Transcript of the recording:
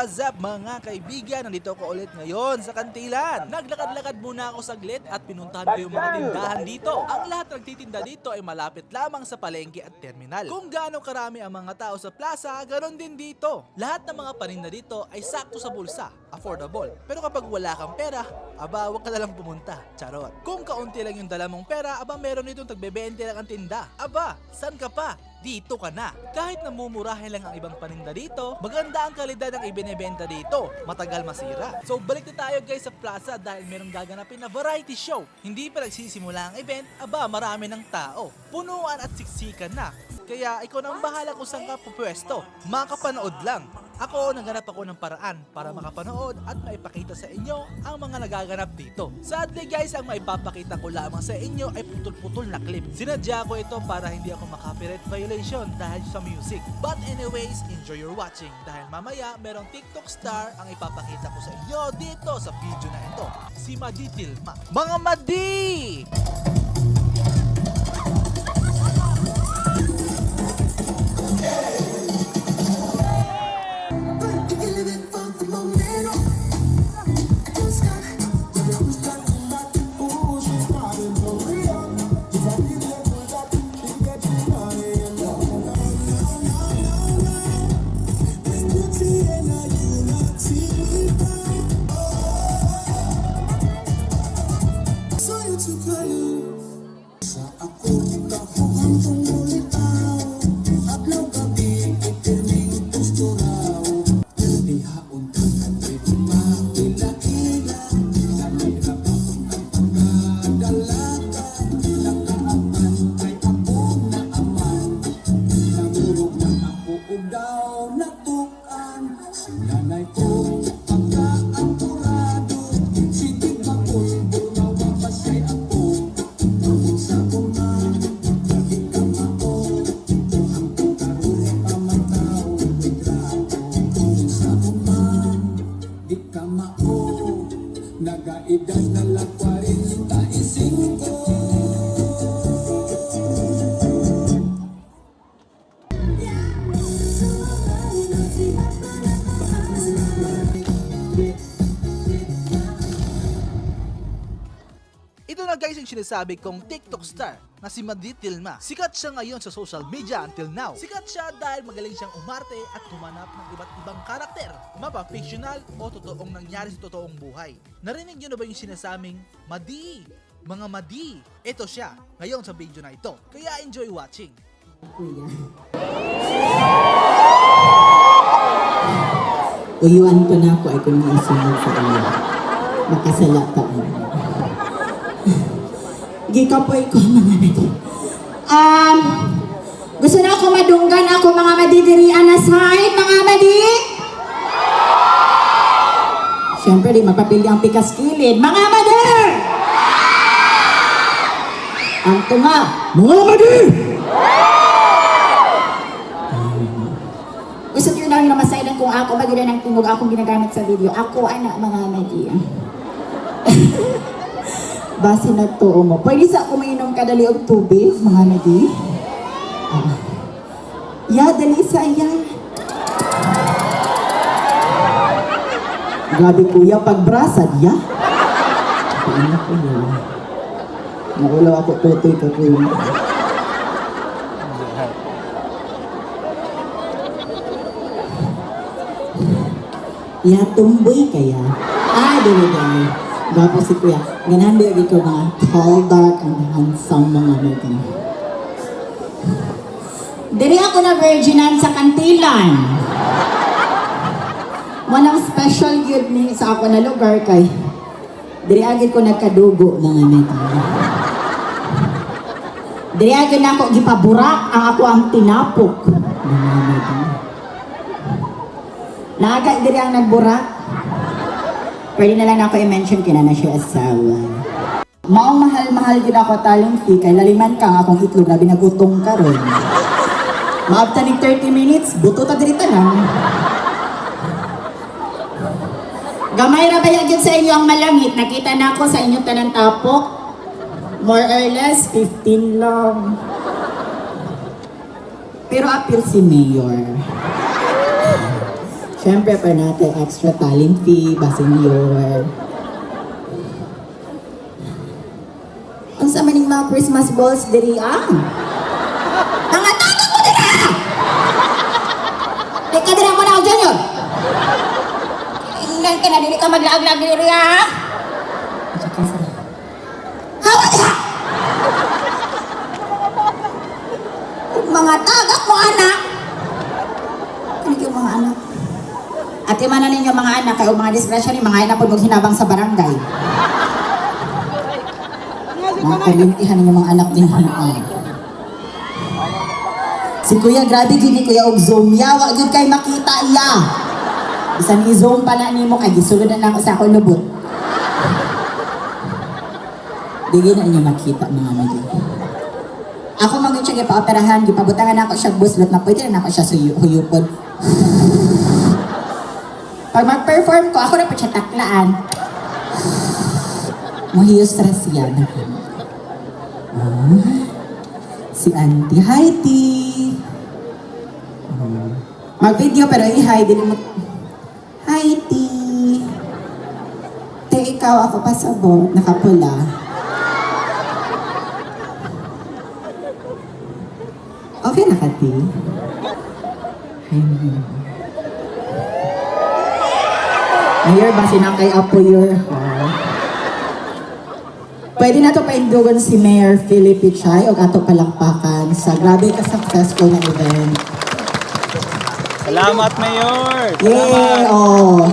What's up mga kaibigan? Nandito ko ulit ngayon sa Kantilan. Naglakad-lakad muna ako saglit at pinuntahan ko yung mga tindahan dito. Ang lahat nagtitinda dito ay malapit lamang sa palengke at terminal. Kung gaano karami ang mga tao sa plaza, ganoon din dito. Lahat ng mga paninda dito ay sakto sa bulsa, affordable. Pero kapag wala kang pera, aba wag ka na lang pumunta. Charot. Kung kaunti lang yung dala mong pera, aba meron itong tagbebente lang ang tinda. Aba, saan ka pa? Dito ka na. Kahit namumurahin lang ang ibang paninda dito, maganda ang kalidad ng ibinebenta dito. Matagal masira. So balik na tayo guys sa plaza dahil merong gaganapin na variety show. Hindi pa nagsisimula ang event, aba marami ng tao. Punuan at siksikan na. Kaya ikaw na ang bahala kung saan ka pupwesto. Makapanood lang. Ako, naghanap ako ng paraan para makapanood at maipakita sa inyo ang mga nagaganap dito. Sadly guys, ang maipapakita ko lamang sa inyo ay putol-putol na clip. Sinadya ko ito para hindi ako maka-copyright violation dahil sa music. But anyways, enjoy your watching dahil mamaya merong TikTok star ang ipapakita ko sa inyo dito sa video na ito. Si Madi Tilma. Mga Madi! Nagaedad na lang 45. Ito na guys yung sinasabi kong TikTok star na si Madi Tilma. Sikat siya ngayon sa social media until now. Sikat siya dahil magaling siyang umarte at humanap ng iba't ibang karakter, mapa-fictional o totoong nangyari sa totoong buhay. Narinig nyo na ba yung sinasabing Madi? Mga Madi? Ito siya ngayon sa video na ito. Kaya enjoy watching. Kuya. Uyuan ko na ako ay kung isunod sa iyo. Makasala ka. Gikapoy ko mga madi. Gusto na ako madunggan ako mga madidirian na side, mga madi. Siyempre di mapapili ang pikas kilid. Mga madi! Ang tunga, mga madi! Gusto nyo lang na masaydan kung ako magilan ng tingog akong ginagamit sa video. Ako, anak, mga madi. Base na to mo. Pwede sa kuminom ka dali og tubig, mga nadi? Ya, dali sa iya. Grabe kuya, pagbrasad, ya? Paano ko yun? Naulaw ako tutoy ka kuya. Ya, tumboy kaya. Dili. Gwapo si kuya. Ganahan di ko mga tall, dark, and handsome mga meeting. Diri ako na virginan sa Kantilan. Manang special yun ni sa ako na lugar kay diri agad ko nagkadugo mga meeting. Diri agad na ako gipaburak ang ako ang tinapok. Mga meeting. Naagad diri ang nagburak. Pwede na lang ako i-mention kina na siya asawa. Maong mahal-mahal din ako talong fee, kay laliman ka nga akong itlog na binagutong ka ron. Maabta ni 30 minutes, buto ta dirita lang. Gamay ra ba yun sa inyo ang malamit? Nakita na ako sa inyong tanang tapok. More or less, 15 lang. Pero appeal si Mayor. Siyempre, pa natin extra talent fee, basin your... Ang sa maning mga Christmas balls diri mga tato mo dira! Di ka dira mo na ako, Junior! Ingnan ka na, dili ka maglaag-laag diri Hawa ka! Mga tagak mo, anak! Ano yung mga anak? At imanan ninyo mga anak, kayo mga disgrasya ni mga anak po maghinabang sa barangay. Mga kalintihan ninyo mga anak din. Si Kuya, grabe gini Kuya og zoom ya, wag yun kay makita iya. Bisan i-zoom pa na nimo kay gisulod na ako sa akong lubot. Dili na inyo makita mga magi. Ako mag siya gipa-operahan, gipabutangan ako siya buslot na pwede na ako siya huyupod. Pag mag-perform ko, ako na pa siya taklaan. Muhiyo stress yan. Si Auntie Heidi. Mag-video pero i-hi din mo. Heidi. Te, ikaw ako pasabot, nakapula. Okay na, Kati? Mayor, basi na kay Apo your heart. Pwede na to paindugan si Mayor Philip Pichay o ato palakpakan sa grabe ka-successful na event. Salamat, Mayor! Yay! Salamat! Oh.